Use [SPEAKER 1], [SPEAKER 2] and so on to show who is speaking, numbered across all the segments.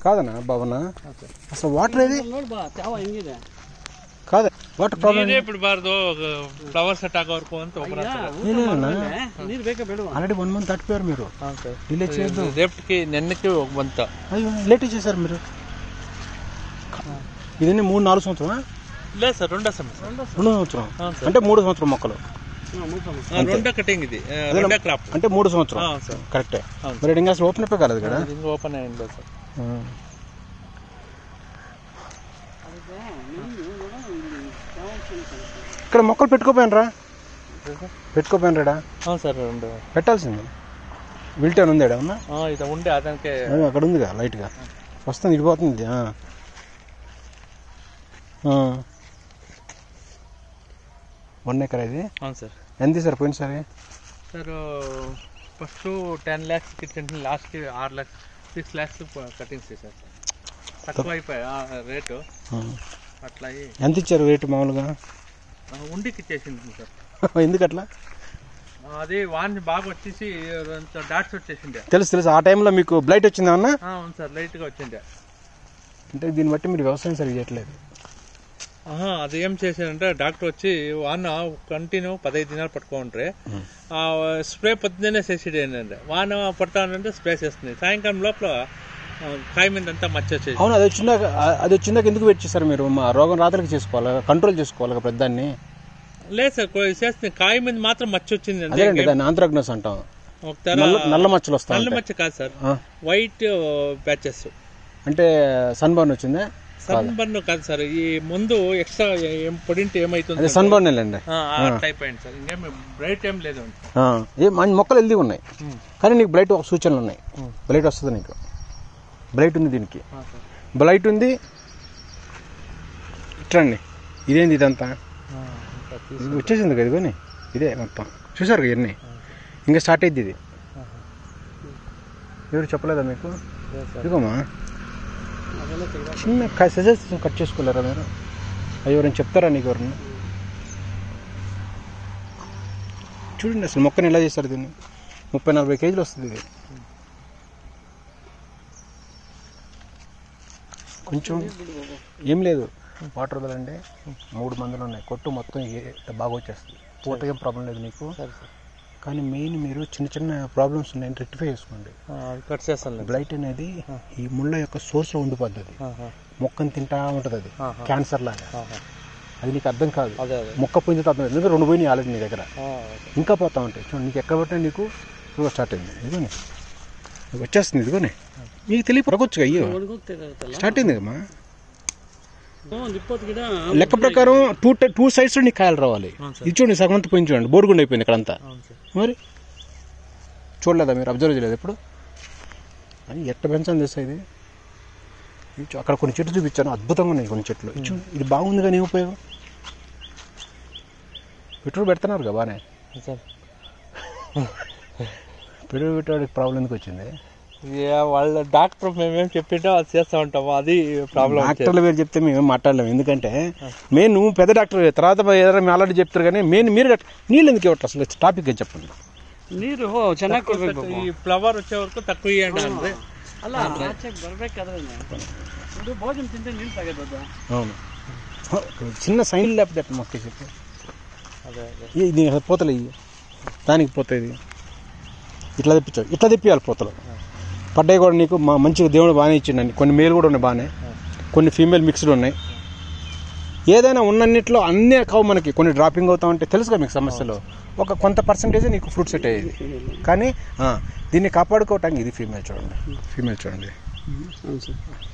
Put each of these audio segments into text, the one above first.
[SPEAKER 1] ಕಾದನಾ ಭಾವನಾ ಅಸಲು ವಾಟರ್ ಇದೆ ಕಾದ ವಾಟರ್ ಪ್ರಾಬ್ಲಮ್
[SPEAKER 2] ಬಿಡಬಾರ್ದು ಫ್ಲವರ್ ಸೆಟ್ ಆಗೋವರೆಗೂ ಅಂತ
[SPEAKER 1] ఆల్రెడీ 1 మంత్ దాటిపోయారు మీరు డిలే చేయొద్దు
[SPEAKER 2] రేపటికి నిన్నకి ఒక మంత్
[SPEAKER 1] అయ్యో లేట్ చేశారు మీరు ఇదన్నీ 3-4 సంవత్సరం
[SPEAKER 2] లేదు సార్ 2 సంవత్సరం
[SPEAKER 1] అంటే 3 సంవత్సరం మొక్కలు
[SPEAKER 2] 2 కటింగ్ ఇది 2 క్రాప్
[SPEAKER 1] అంటే 3 సంవత్సరం కరెక్టే మరి ఇంకా అసలు ఓపెన్ అయిపోయి కాలేదు కదా
[SPEAKER 2] ఇంకా ఓపెన్ అయ్యింది సార్
[SPEAKER 1] ఇక్కడ మొక్కలు పెట్టుకోపోయినరా పెట్టుకోపోయినరా
[SPEAKER 2] అవును సార్
[SPEAKER 1] పెట్టాల్సింది విల్టన్ ఉంది ఏమన్నా
[SPEAKER 2] ఇది ఉండే అతనికి
[SPEAKER 1] అక్కడ ఉందిగా లైట్గా వస్తుంది ఇడిపోతుంది 1 ఎకరా ఇది
[SPEAKER 2] అవును సార్
[SPEAKER 1] ఎంత సార్ పోయింది సార్
[SPEAKER 2] ఫస్ట్ 10 lakhs ఇచ్చింది లాస్ట్కి 6 lakhs 6 lakhs కటింగ్స్ చేశారు సార్ తక్కువ అయిపోయా రేటు అట్లా
[SPEAKER 1] ఎంత ఇచ్చారు రేటు మామూలుగా
[SPEAKER 2] ఉండికి ఇచ్చేసింది సార్
[SPEAKER 1] ఎందుకట్లా
[SPEAKER 2] అది వాన్ బాగా వచ్చేసి డాట్స్ వచ్చేసిండే
[SPEAKER 1] తెలుసు ఆ టైంలో మీకు బ్లైట్ వచ్చిందా?
[SPEAKER 2] అవును సార్ లైట్గా వచ్చిండే.
[SPEAKER 1] అంటే దీన్ని బట్టి మీరు వ్యవసాయం సరిగ్గా చేయట్లేదు.
[SPEAKER 2] అది ఏం చేశారంటే డాక్టర్ వచ్చి వాన కంటిన్యూ 15 దినాలు పట్టుకుంటారే స్ప్రే పొద్దున్నే చేసేది ఏంటంటే వాన పడతానంటే స్ప్రే చేస్తుంది సాయంకాలం లోపల కాయ మీద అంతా మచ్చ వచ్చేది.
[SPEAKER 1] అవును అది వచ్చిందాక ఎందుకు వెయిట్ చేశారు మీరు? మా రోగం రాత్రికి చేసుకోవాలి, కంట్రోల్ చేసుకోవాలి పెద్దాన్ని.
[SPEAKER 2] లేదు సార్ చేస్తుంది కాయ మీద మాత్రం మచ్చ వచ్చింది.
[SPEAKER 1] దాన్ని ఆంథ్రాక్నోస్ అంటాం. నల్ల మచ్చలు వస్తాయి.
[SPEAKER 2] నల్ల మచ్చ కాదు సార్, వైట్ ప్యాచెస్.
[SPEAKER 1] అంటే సన్ బర్న్ వచ్చిందా?
[SPEAKER 2] సన్ బర్న్ కాదు సార్, ఈ ముందు ఎక్స్ట్రా పొడింటే ఏమైతుంది
[SPEAKER 1] సన్ బర్న్ అండి
[SPEAKER 2] టైప్ అయింది సార్. ఇంకేం బ్రైట్ ఏం లేదు.
[SPEAKER 1] మొక్కలు హెల్దీగా ఉన్నాయి కానీ నీకు బ్లైట్ ఒక సూచనలు ఉన్నాయి. బ్లైట్ వస్తుంది, నీకు బ్లైట్ ఉంది, దీనికి బ్లైట్ ఉంది. ఇట్లండి ఇదేంది ఇదంతా వచ్చేసింది కదా, ఇదిగోని ఇదే మొత్తం చూసారు కదా ఇవన్నీ. ఇంకా స్టార్ట్ అయింది ఇది. ఎవరు చెప్పలేదా మీకు? ఇదిగోమా చిన్న సజెస్ కట్ చేసుకోలేరా మీరు? అవి ఎవరైనా చెప్తారా నీకు? ఎవరన్నా చూడండి అసలు మొక్కని ఎలా చేస్తారు దీన్ని. 30-40 కేజీలు వస్తుంది ఇది. కొంచెం ఏం లేదు, వాటర్ వదలండి. 3 మందులు ఉన్నాయి, కొట్టు మొత్తం బాగా వచ్చేస్తుంది. పూట ఏం ప్రాబ్లం లేదు మీకు. కానీ మెయిన్ మీరు చిన్న చిన్న ప్రాబ్లమ్స్ ఉన్నాయని రెక్టిఫై చేసుకోండి.
[SPEAKER 2] కట్ చేస్తాను.
[SPEAKER 1] బ్లైట్ అనేది ఈ ముళ్ళ యొక్క సోర్స్లో ఉండిపోద్ది. అది మొక్కని తింటా ఉంటుంది, అది క్యాన్సర్ లాగా. అది నీకు అర్థం కాదు. మొక్క పోయింది అర్థం కాదు, 2 పోయినాయి ఆల్రెడీ నీ దగ్గర, ఇంకా పోతా ఉంటాయి. చూడండి నీకు ఎక్కడ పట్టినా నీకు స్టార్ట్ అయింది. ఇదిగోని వచ్చేస్తుంది, ఇదిగోని మీకు తెలియ పడకొచ్చు. అయ్యో స్టార్ట్ అయింది కదమ్మా. లెక్క ప్రకారం 2 సైడ్స్ నీకు కాయలు రావాలి. ఇది చూడండి సగం అంతా పోయింది, చూడండి బోర్డుగుండి అయిపోయింది ఇక్కడంతా. మరి చూడలేదా మీరు? అబ్జర్వ్ చేయలేదు ఎప్పుడు? అది ఎట్ట పెంచాలి తెలుసా ఇది? అక్కడ కొన్ని చెట్లు చూపించాను, అద్భుతంగా ఉన్నాయి కొన్ని చెట్లు. ఇది బాగుంది కానీ ఏం ఉపయోగం? పెట్రోల్ పెడుతున్నారు కదా బాగానే. పెట్రోల్ పెట్టడానికి ప్రాబ్లం ఎందుకు వచ్చింది?
[SPEAKER 2] వాళ్ళ డాక్టర్ మేమేం చెప్పింటే అది చేస్తూ ఉంటాము, అది ప్రాబ్లం.
[SPEAKER 1] డాక్టర్ల పేరు చెప్తే మేమేం మాట్లాడలేము, ఎందుకంటే మెయిన్ నువ్వు పెద్ద డాక్టర్, తర్వాత ఏదైనా మీ ఆల్రెడీ చెప్తారు. కానీ మెయిన్ మీరు నీళ్ళు ఎందుకు ఇవ్వట్లేదు అసలు? టాపిక్ చెప్పండి.
[SPEAKER 2] నీరు ಚೆನ್ನಾಗಿ ఈ ఫ్లవర్ వచ్చే వరకు తక్కువ ఇవ్వండి. అలా బరಬೇಕು కదండి, భోజనం తింటే నీళ్ళు తగ్గదు.
[SPEAKER 1] అవును, చిన్న సైన్ లేకపోతే మొక్క చెప్పి ఇది పోతలు ఇవి దానికి పోతాయి. ఇట్లా తెప్పించావు, ఇట్లా తెప్పియాలి పోతలు. పడ్డాయి కూడా నీకు మంచిగా దేవుడు బాగానే ఇచ్చిండండి. కొన్ని మేల్ కూడా ఉన్నాయి బాగానే, కొన్ని ఫీమేల్ మిక్స్డ్ ఉన్నాయి. ఏదైనా ఉన్నన్నిట్లో అన్నీ కావు మనకి. కొన్ని డ్రాపింగ్ అవుతా ఉంటే తెలుసుగా మీకు సమస్యలు. ఒక కొంత పర్సంటేజ్ నీకు ఫ్రూట్ సెట్ అయ్యేది. కానీ దీన్ని కాపాడుకోవటానికి ఇది ఫీమేల్ చూడండి, ఫీమేల్ చూడండి,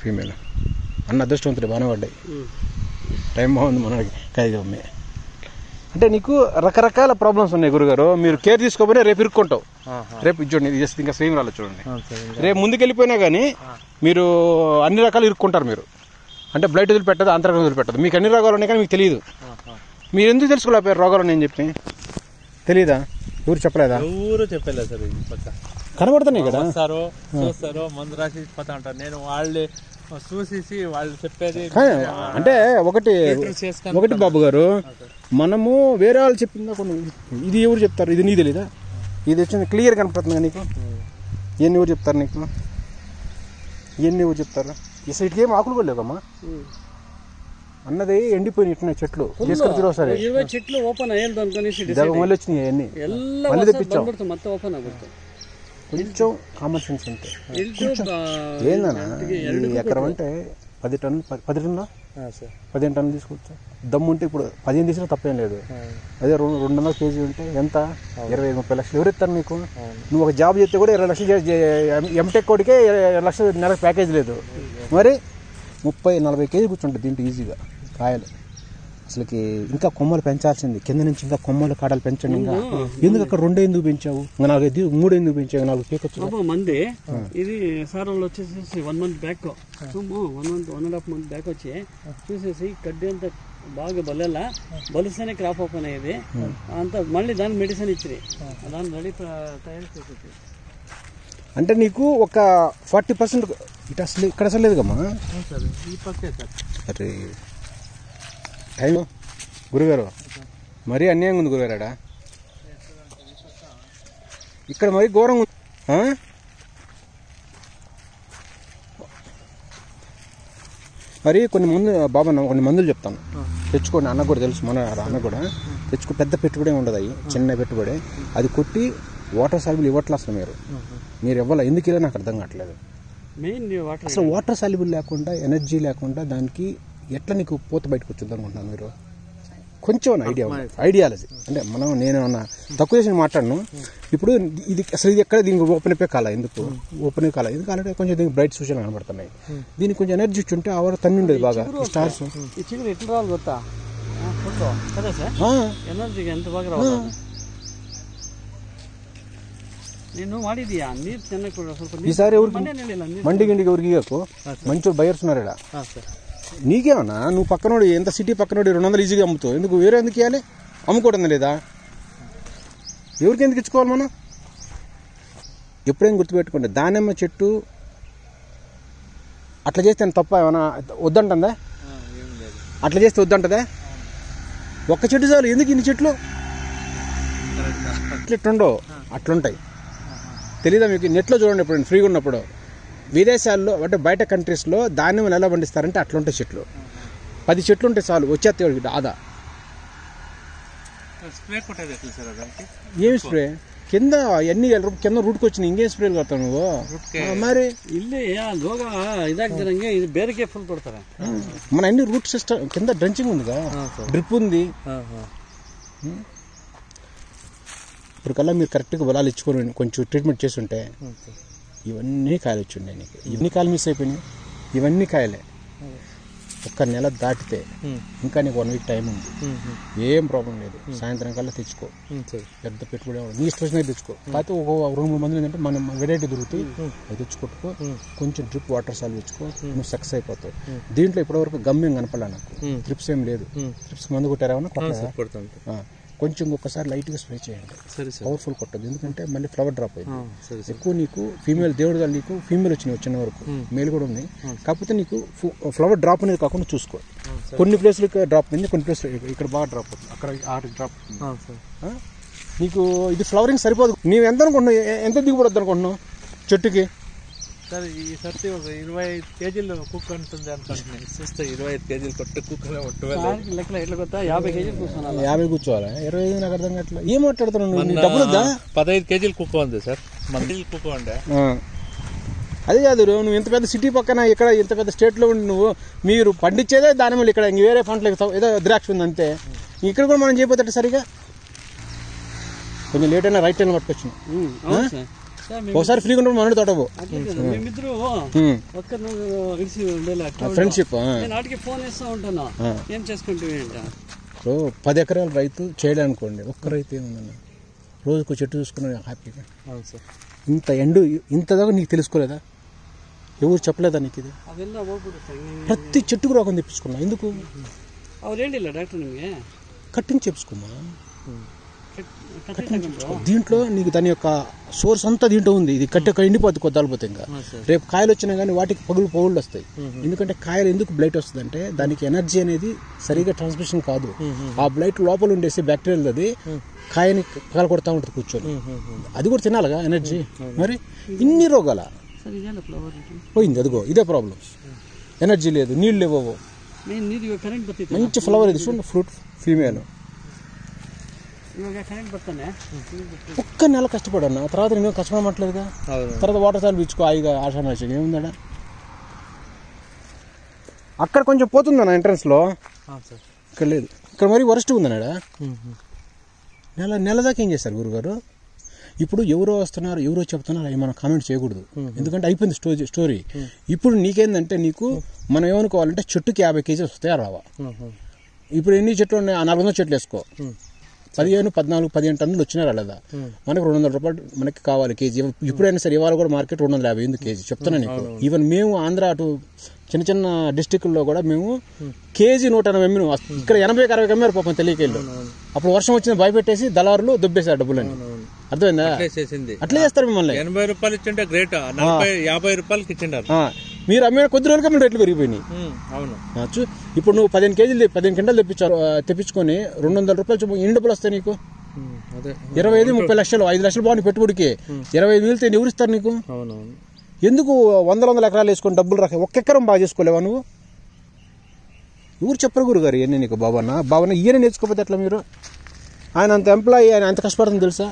[SPEAKER 1] ఫీమేల్ అన్న అదృష్టవంతుడు బాగానే పడ్డాయి. టైం బాగుంది మనకి. కాయగమ్మే అంటే నీకు రకరకాల ప్రాబ్లమ్స్ ఉన్నాయి గురుగారు. మీరు కేర్ తీసుకోకపోతే రేపు ఇరుక్కుంటావు. రేపు చూడండి ఇది జస్ట్ ఇంకా సేమ్ రాలేదు చూడండి. రేపు ముందుకెళ్ళిపోయినా కానీ మీరు అన్ని రకాలు ఇరుక్కుంటారు. మీరు అంటే బ్లడ్ వదిలిపెట్టదు, అంతర్గతం వదిలిపెట్టదు. మీకు అన్ని రోగాలు ఉన్నాయి కానీ మీకు తెలియదు. మీరు ఎందుకు తెలుసుకోలేకపోయారు రోగాలు నేను చెప్పి? తెలియదా? ఎవరు చెప్పలేదా?
[SPEAKER 2] ఎవరు చెప్పలేదు సార్.
[SPEAKER 1] కనబడుతున్నాయి కదా,
[SPEAKER 2] చూస్తారు మందు రాసి పోతా ఉంటారు. నేను వాళ్ళు చూసేసి వాళ్ళు చెప్పేది
[SPEAKER 1] అంటే ఒకటి బాబు గారు, మనము వేరే వాళ్ళు చెప్పిందా కొన్ని ఇది ఎవరు చెప్తారు? ఇది నీ తెలీదా? ఇది వచ్చింది క్లియర్ కనపడుతుంది నీకు. ఇవన్నీ ఎవరు చెప్తారు నీకు? ఇవన్నీ ఎవరు చెప్తారు? ఈ సైడ్కి ఏం ఆకులు కూడా లేవమ్మా, అన్నది ఎండిపోయిన ఇట్లా చెట్లు తీసుకొచ్చి సరే
[SPEAKER 3] 20 చెట్లు ఓపెన్ అయ్యేది అనుకునేసి
[SPEAKER 1] మళ్ళీ వచ్చినాయి అవన్నీ మళ్ళీ తెప్పించాం.
[SPEAKER 3] మొత్తం ఓపెన్ ఆగుతుంది.
[SPEAKER 1] కొంచెం కామన్ సెన్స్ ఉంటే ఏందన్నా, ఎకరం అంటే 10 టన్నులు 15 టన్నులు తీసుకోవచ్చు. దమ్ము ఉంటే ఇప్పుడు 15 తీసినా తప్పేం లేదు. అదే 200 కేజీ ఉంటే ఎంత 25-30 లక్షలు ఎవరు ఇస్తారు నీకు? నువ్వు ఒక జాబ్ చేస్తే కూడా 20 లక్షలు, ఎంటెక్ కోడికే 20 లక్షలు నెలకు ప్యాకేజ్ లేదు. మరి 30-40 కేజీ కూర్చుంటుంది దీంట్లో ఈజీగా కాయలు. అసలుకి ఇంకా కొమ్మలు పెంచాల్సింది, కింద నుంచి ఇంకా కొమ్మలు కాడలు పెంచండి. ఇంకా ఎందుకు అక్కడ 2 ఎందుకు పెంచావు? ఇంకా 4 3 ఎందుకు పెంచావు? 4 పీకొచ్చు
[SPEAKER 3] మంది. ఇది సార్ వాళ్ళు వచ్చేసి 1 మంత్ బ్యాక్ 1.5 మంత్ బ్యాక్ వచ్చి చూసేసి గడ్డి అంతా బాగా బలిస్తేనే క్రాప్ ఓపెన్ అయ్యేది అంత. మళ్ళీ దానికి మెడిసిన్ ఇచ్చింది, దాన్ని రెడీ తయారు చేసేది.
[SPEAKER 1] అంటే నీకు ఒక 40% ఇటు అసలు ఇక్కడ అసలు లేదు కమ్మా. అరే టైం గురుగారు మరీ అన్యాయం ఉంది గురుగారాడా, ఇక్కడ మరీ ఘోరంగా ఉంది. మరి కొన్ని మందులు చెప్తాను, తెచ్చుకోండి. అన్న కూడా తెలుసు, మన అన్న కూడా తెచ్చుకో. పెద్ద పెట్టుబడి ఉండదు, అవి చిన్న పెట్టుబడి. అది కొట్టి వాటర్ సాల్యుబుల్ ఇవ్వట్లే అసలు మీరు ఇవ్వాలి. ఎందుకు ఇలా నాకు అర్థం కావట్లేదు. అసలు వాటర్ సాల్యుబుల్ లేకుండా, ఎనర్జీ లేకుండా దానికి ఎట్లా నీకు పూత బయటకు వచ్చింది అనుకుంటున్నాను మీరు? కొంచెం ఐడియాలజీ అంటే నేను అన్న తక్కువ చేసి మాట్లాడను. ఇప్పుడు ఇది అసలు ఇది ఎక్కడ దీనికి ఓపెన్ అయిపోయి కాల, ఎందుకు ఓపెన్ కాల? ఎందుకంటే కొంచెం దీనికి బ్రైట్ సూచనలు కనబడుతున్నాయి. దీనికి కొంచెం ఎనర్జీ ఇచ్చి ఉంటే ఆవర తన్ని ఉండేది బాగా. స్టార్స్
[SPEAKER 3] ఎట్లా రావాలి ಗೊತ್ತಾ? కదా సార్, ఎనర్జీకి ఎంత బాగా రావాలి. నేను వాడిదియా నీరు తిన్నకూడదు అసలు.
[SPEAKER 1] ఈసారి మండి గిండికి ఎవరికి మంచి బయర్స్ ఉన్నారు ఇక్కడ. నీకేమన్నా నువ్వు పక్కనోడు ఎంత సిటీ పక్కనోడు 200 ఈజీగా అమ్ముతావు, ఎందుకు వేరే ఎందుకు ఇవ్వాలి? అమ్ముకోవడం లేదా? ఎవరికి ఎందుకు ఇచ్చుకోవాలి మనం? ఎప్పుడేం గుర్తుపెట్టుకోండి, దానిమ్మ చెట్టు అట్లా చేస్తే తప్ప ఏమన్నా వద్దంటుందా? అట్లా చేస్తే వద్దంటదా? ఒక్క చెట్టు చాలు, ఎందుకు ఇన్ని చెట్లు? ఇట్లుండవు, అట్లుంటాయి. తెలీదా మీకు? నెట్లో చూడండి ఎప్పుడు ఫ్రీగా ఉన్నప్పుడు. విదేశాల్లో అంటే బయట కంట్రీస్లో దానిమ్మలు ఎలా పండిస్తారంటే అట్లుంటాయి చెట్లు. 10 చెట్లు ఉంటే చాలు, వచ్చేస్తాయి ఆదా. ఏమి స్ప్రే? కింద అన్ని కింద రూట్కి వచ్చినాయి, ఇంకేం స్ప్రేలు కొడతావు నువ్వు? మరి
[SPEAKER 3] ಇಲ್ಲಿ ರೋಗ ಇದಾಗ್ತಿರಂಗೆ ಇದು ಬೇರೆಗೆ ಫುಲ್ ಕೊಡ್ತಾರೆ.
[SPEAKER 1] మన అన్ని రూట్ సిస్టమ్ కింద డ్రెంచింగ్ ఉందిగా, డ్రిప్ ఉంది. ఇప్పుడు కల్లా మీరు కరెక్ట్గా బలాలు ఇచ్చుకొని కొంచెం ట్రీట్మెంట్ చేసి ఉంటే ఇవన్నీ కాయలు వచ్చి ఉండే నీకు. ఇవన్నీ కాయలు మిస్ అయిపోయినాయి, ఇవన్నీ కాయలే. ఒక్క నెల దాటితే ఇంకా నీకు 1 వీక్ టైం ఉంది, ఏం ప్రాబ్లం లేదు. సాయంత్రం కల్లా తెచ్చుకో, పెద్ద పెట్టుబడి నీ ఇష్టం వచ్చినది తెచ్చుకో. కాకపోతే ఒక 2-3 మంది ఏంటంటే మనం వెరైటీ దొరుకుతాయి, అది తెచ్చుకోట్టుకో. కొంచెం డ్రిప్ వాటర్ సాల్ తెచ్చుకో, నువ్వు సక్సెస్ అయిపోతావు. దీంట్లో ఇప్పటివరకు గమ్యం కనపడలే నాకు, ట్రిప్స్ ఏం లేదు. ట్రిప్స్ మందు కొట్టారేమన్నా కొట్టలేదా? కొంచెం ఒక్కసారి లైట్గా స్ప్రే చేయండి, పవర్ఫుల్ కొట్టదు. ఎందుకంటే మళ్ళీ ఫ్లవర్ డ్రాప్ అయింది ఎక్కువ. నీకు ఫీమేల్ దేవుడు గారు నీకు ఫీమేల్ వచ్చినాయి వచ్చిన వరకు, మేల్ కూడా ఉంది. కాకపోతే నీకు ఫ్లవర్ డ్రాప్ అనేది కాకుండా చూసుకో. కొన్ని ప్లేస్లకి డ్రాప్ అయింది, కొన్ని ప్లేస్లు ఇక్కడ బాగా డ్రాప్ అవుతుంది, అక్కడ ఆటికి డ్రాప్ అవుతుంది. నీకు ఇది ఫ్లవరింగ్ సరిపోదు. నీవు ఎంత అనుకుంటున్నావు, ఎంత దిగుబడి అనుకుంటున్నావు చెట్టుకి?
[SPEAKER 2] సార్ ఈ సర్తి ఒక 25 కేజీలు కుక్ ఉంటుంది అనుకుంటున్నాను. చూస్తే 25 కేజీలు కొట్టే కుక్కలే ఒట్టు
[SPEAKER 3] లెక్కలు ఎట్లా కొత్త 50 కేజీలు కూర్చున్నాను.
[SPEAKER 1] 50 కూర్చోవాలా? 25 నాకు అర్థం కావట్లేదు. ఏం మాట్లాడుతున్నావు? డబ్బులు
[SPEAKER 2] 15 కేజీలు కుక్క ఉంది సార్, మన కుక్క ఉండే.
[SPEAKER 1] అది కాదు, నువ్వు ఇంత పెద్ద సిటీ పక్కన ఇక్కడ ఇంత పెద్ద స్టేట్లో ఉండి నువ్వు మీరు పండించేదే దానిమ్మలు, ఇక్కడ ఇంక వేరే పంటలు ఏదో ద్రాక్ష ఉంది అంతే. ఇక్కడ కూడా మనం చేయబోతే సరిగా కొంచెం లేట్ అయినా రైట్ టైం పట్టుకొచ్చింది. ఒకసారి ఫ్రీగా ఉండవు మనోడి తోటవు
[SPEAKER 3] మేమిద్దరు
[SPEAKER 1] ఫ్రెండ్షిప్.
[SPEAKER 3] ఫోన్ చేస్తా ఉంటాను, ఏం చేసుకుంటే
[SPEAKER 1] ఇప్పుడు 10 ఎకరాల రైతు చేయడానుకోండి, ఒక్క రైతు ఏముందన్న రోజుకు చెట్టు చూసుకున్నా హ్యాపీగా. ఇంత ఎండు ఇంత దాకా నీకు తెలుసుకోలేదా? ఎవరు చెప్పలేదా నీకు? ఇది ప్రతి చెట్టుకు రోగం తెప్పించుకున్నా. ఎందుకు?
[SPEAKER 3] డాక్టర్
[SPEAKER 1] కట్టింగ్ చెప్పుకోమా. దీంట్లో నీకు దాని యొక్క సోర్స్ అంతా దీంట్లో ఉంది. ఇది కట్టె ఎండిపోతుంది కొద్దాలిపోతే. ఇంకా రేపు కాయలు వచ్చినా కానీ వాటికి పగుళ్ళు వస్తాయి. ఎందుకంటే కాయలు ఎందుకు బ్లైట్ వస్తుంది అంటే దానికి ఎనర్జీ అనేది సరిగా ట్రాన్స్మిషన్ కాదు. ఆ బ్లైట్ లోపల ఉండేసి బ్యాక్టీరియల్ అది కాయని పగల కొడతా ఉంటుంది కూర్చొని. అది కూడా తినాలిగా ఎనర్జీ. మరి ఇన్ని రోగాల
[SPEAKER 3] సార్ ఇదేనా ఫ్లవర్
[SPEAKER 1] పోయింది, అదిగో ఇదే ప్రాబ్లం. ఎనర్జీ లేదు, నీళ్ళు లేవో,
[SPEAKER 3] నేను నీరు కరెంట్ బರ್ತೈತೆ
[SPEAKER 1] మంచి ఫ్లవర్ ఇది చూడండి, ఫ్రూట్ ఫీమేల్.
[SPEAKER 3] ఇವಾಗ కరెంట్ ಬರ್ತಾನೆ
[SPEAKER 1] ఒక్క నెల కష్టపడన్నా, తర్వాత నేను కష్టపడమట్లేదుగా. తర్వాత వాటర్ సాల్ పీచుకో హాయిగా ఆషామాషిగా ఏముందా. అక్కడ కొంచెం పోతుందన్న ఎంట్రన్స్లో, ఇక్కడ లేదు. ఇక్కడ మరీ వరస్ట్ ఉందన్నాడా. నెల దాకా ఏం చేస్తారు గురుగారు? ఇప్పుడు ఎవరో వస్తున్నారు, ఎవరో చెప్తున్నారు, అవి మనం కామెంట్ చేయకూడదు, ఎందుకంటే అయిపోయింది స్టోరీ. ఇప్పుడు నీకేందంటే, నీకు మనం ఏమనుకోవాలంటే చెట్టుకి 50 కేజీలు వస్తాయా రావా. ఇప్పుడు ఎన్ని చెట్లు ఉన్నాయి, ఆ 400 చెట్లు వేసుకో, 15, 14, 15 టన్నులు వచ్చినా రాలేదా. మనకు 200 రూపాయలు మనకి కావాలి కేజీ. ఇప్పుడైనా సరే ఇవాళ కూడా మార్కెట్ 250 ఎందుకు కేజీ చెప్తున్నా నీకు. ఈవెన్ మేము ఆంధ్ర అటు చిన్న చిన్న డిస్టిక్ల్లో కూడా మేము కేజీ 180 అమ్మిను. ఇక్కడ 80, 60 అమ్మారు పాపం తెలియకేళ్ళు. అప్పుడు వర్షం వచ్చింది భయపెట్టేసి దళారులు దొబ్బేశారు డబ్బులని. అర్థమైందా? అట్లే చేస్తారు మిమ్మల్ని.
[SPEAKER 2] 80 రూపాయలు ఇచ్చింటే గ్రేట్, 50 రూపాయలకి ఇచ్చిండారు.
[SPEAKER 1] మీరు అమ్మిన కొద్ది రోజులకే మీరు రేట్లు పెరిగిపోయినాయి. ఇప్పుడు నువ్వు 15 కేజీలు 15 క్వింటాలు తెప్పించుకొని 200 రూపాయలు ఎన్ని డబ్బులు వస్తాయి నీకు? 25, 30 లక్షలు, 5 లక్షలు బాగుంది పెట్టుబడికి. 25 మిగిలితే ఎవరు ఇస్తారు నీకు? ఎందుకు 100 ఎకరాలు వేసుకొని డబ్బులు రాక ఒక్క ఎకరం బాగా చేసుకోలేవా నువ్వు? ఎవరు చెప్పరు గురుగారు ఇవన్నీ నీకు. బాబన్న ఈయన నేర్చుకోకపోతే ఎట్లా మీరు? ఆయన అంత ఎంప్లాయీ, ఆయన అంత కష్టపడుతుంది తెలుసా?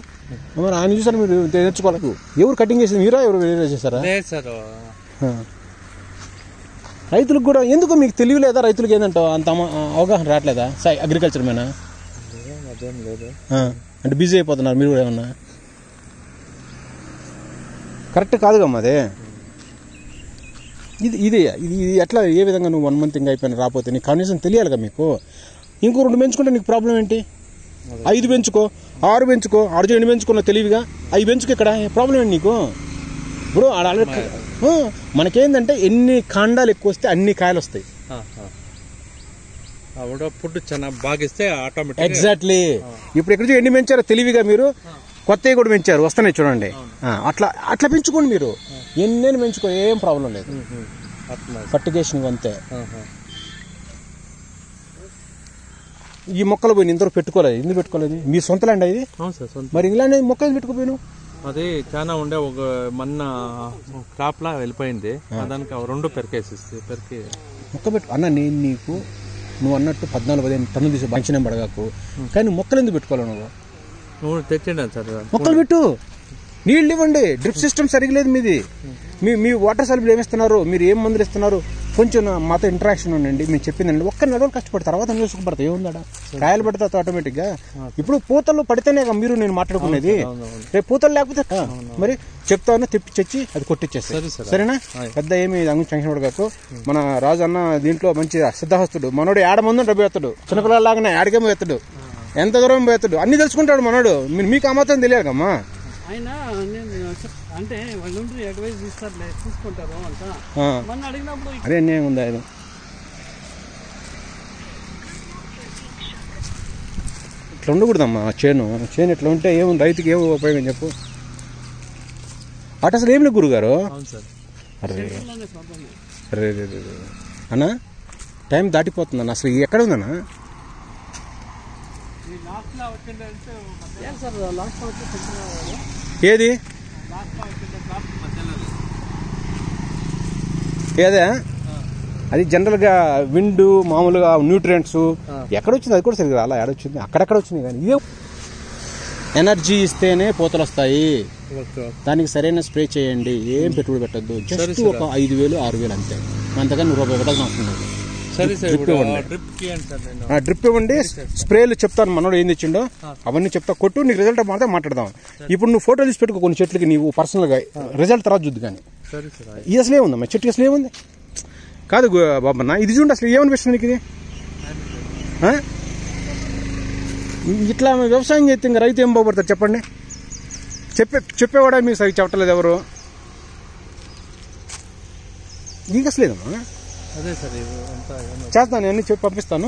[SPEAKER 1] మరి ఆయన చూసారు మీరు నేర్చుకోవాలి. ఎవరు కటింగ్ చేసింది మీరా, ఎవరు వేరే చేశారా? రైతులకు కూడా ఎందుకు మీకు తెలియలేదా? రైతులకు ఏంటంటే అంత అవగాహన రావట్లేదా? అగ్రికల్చర్ మేనా అంటే బిజీ అయిపోతున్నారు మీరు కూడా ఏమన్నా? కరెక్ట్ కాదుగమ్మా అదే. ఇది ఎట్లా, ఏ విధంగా నువ్వు 1 మంత్ ఇంకా అయిపోయినా రాకపోతే నీకు కనీసం తెలియాలిగా మీకు. ఇంకో 2 పెంచుకుంటే నీకు ప్రాబ్లం ఏంటి? 5 పెంచుకో, 6 పెంచుకో, 6 పెంచుకున్న తెలివిగా 5 పెంచుకో. ఇక్కడ ప్రాబ్లం ఏంటి నీకు? ఇప్పుడు మనకేందంటే ఎన్ని కాండాలు ఎక్కువ వస్తే అన్ని కాయలు వస్తాయి.
[SPEAKER 2] ఫుడ్ చాలా బాగా ఇస్తే ఆటోమేటిక్.
[SPEAKER 1] ఎగ్జాక్ట్లీ. ఇప్పుడు ఎక్కడ ఎన్ని పెంచారో తెలివిగా మీరు, కొత్తవి కూడా పెంచారు, వస్తున్నాయి చూడండి. అట్లా పెంచుకోండి మీరు, ఎన్నైనా పెంచుకో, ఏం ప్రాబ్లం లేదు. ఫర్టిగేషన్ అంతే. ఈ మొక్కలు పోయి ఇంతవరకు పెట్టుకోలేదు. ఎందుకు పెట్టుకోలేదు? మీ సొంత ల్యాండ్ ఇది. మరి ఇంగ్లాండ్ మొక్కలు పెట్టుకోపోయాను.
[SPEAKER 2] అది చాలా ఉండే, ఒక మొన్న క్రాప్ లా వెళ్ళిపోయింది, దానికి 2 పెరికి
[SPEAKER 1] మొక్క పెట్టు అన్న. నేను నీకు నువ్వు అన్నట్టు 14-15 టన్నులు తీసి బంచనే పడగాకు, కానీ మొక్కలు ఎందుకు పెట్టుకోవాలి?
[SPEAKER 2] నువ్వు తెచ్చిండాను సార్.
[SPEAKER 1] మొక్కలు పెట్టు, నీళ్ళు ఇవ్వండి. డ్రిప్ సిస్టమ్ సరిగ్గా లేదు మీది. మీ వాటర్ సర్వీస్ ఏమిస్తున్నారు, మీరు ఏం మందులు ఇస్తున్నారు, కొంచెం మాతో ఇంటరాక్షన్ ఉండండి. మేము చెప్పిందండి. ఒక్క నెల రోజులు కష్టపడి తర్వాత మీరు సుఖపడతాయి. ఏముందా? కాయలు పడితే ఆటోమేటిక్గా. ఇప్పుడు పూతలు పడితేనే మీరు నేను మాట్లాడుకునేది. రేపు పూతలు లేకపోతే మరి చెప్తాను, తెచ్చి అది కొట్టిచ్చేస్తాయి. సరేనా? పెద్ద ఏమి అంగు టెన్షన్ పడగాకు. మన రాజు అన్న దీంట్లో మంచి సిద్ధహస్తుడు. మనోడు 7 మంది డబ్బు ఎత్తాడు, చిన్నపిల్లలాగానే 7కేమో ఎత్తాడు, ఎంత దూరం పోతాడు, అన్ని తెలుసుకుంటాడు మనోడు. మీకు ఆ మాత్రం తెలియాలమ్మా.
[SPEAKER 3] ఆయన అంటే వాళ్ళు అడ్వైస్ ఇస్తారులే, చూసుకుంటారు అంతా. మన అడిగినప్పుడు
[SPEAKER 1] అదే అన్యాయం ఉందా? అది ఇట్లా ఉండకూడదమ్మా. చేను ఇట్లా ఉంటే ఏముంది? రైతుకి ఏమో ఉపయోగం చెప్పు. అటు అసలు ఏమి లేదు గురుగారు. అరే అన్నా, టైం దాటిపోతుందన్న. అసలు ఎక్కడ ఉందన్నా? ఏది ఏదే? అది జనరల్గా విండ్, మామూలుగా న్యూట్రియంట్స్ ఎక్కడొచ్చింది? అది కూడా సరిగ్గా అలా ఎడొచ్చింది, అక్కడెక్కడ వచ్చింది. కానీ ఇదే ఎనర్జీ ఇస్తేనే పూతలు వస్తాయి. దానికి సరైన స్ప్రే చేయండి, ఏం పెట్టుబడి పెట్టద్దు. జస్ట్ ఒక 5,000, 6,000 అంతే. అంతగా ₹100 పెట్టాల్సిన అవసరం లేదు. డ్రిప్ ఇవ్వండి. స్ప్రేలు చెప్తాను మనోడు ఏం తెచ్చిండో అవన్నీ చెప్తా. కొట్టు, నీకు రిజల్ట్ మాత్రం మాట్లాడదాం. ఇప్పుడు నువ్వు ఫోటో తీసి పెట్టుకో కొన్ని చెట్లకి, నీవు పర్సనల్గా రిజల్ట్ తర్వాత చూద్దు. కానీ ఇది అసలు ఏముందమ్మా చెట్టుకి? అసలు ఏముంది? కాదు బాబన్న, ఇది చూడండి అసలు ఏమనిపిస్తుంది నీకు? ఇది ఇట్లా వ్యవసాయం చేస్తే ఇంకా రైతు ఏం బాగుపడతారు చెప్పండి? చెప్పేవాడా మీకు సరిగ్గా చెప్పట్లేదు ఎవరు? నీకు అసలు లేదమ్మా.
[SPEAKER 2] అదే సార్
[SPEAKER 1] చేస్తాను, అన్నీ చెప్పి పంపిస్తాను.